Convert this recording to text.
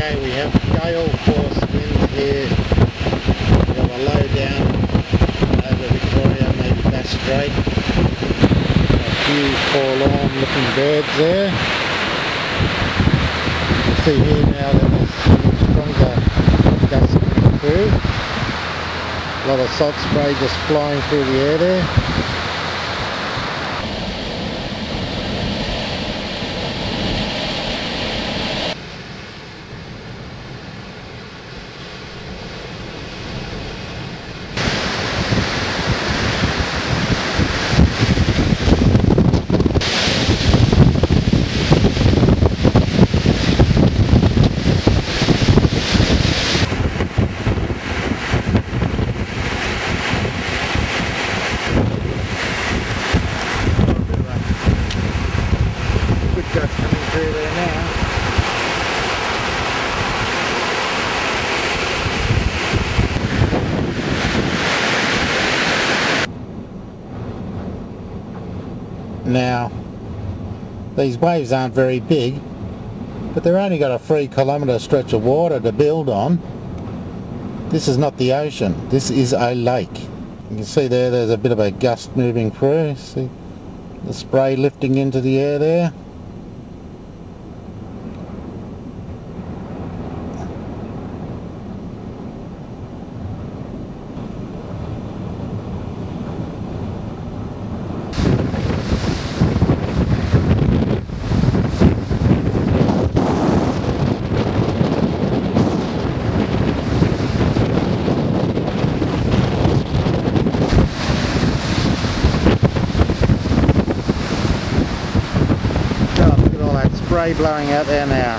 Okay, we have gale force winds here. We have a low down over Victoria, maybe Bass Strait. A few forlorn looking birds there. You see here now that there's stronger gusts coming through. A lot of salt spray just flying through the air there. Gust coming through there now. Now, these waves aren't very big, but they've only got a 3 kilometre stretch of water to build on. This is not the ocean, this is a lake. You can see there's a bit of a gust moving through. See the spray lifting into the air there. Spray blowing out there now.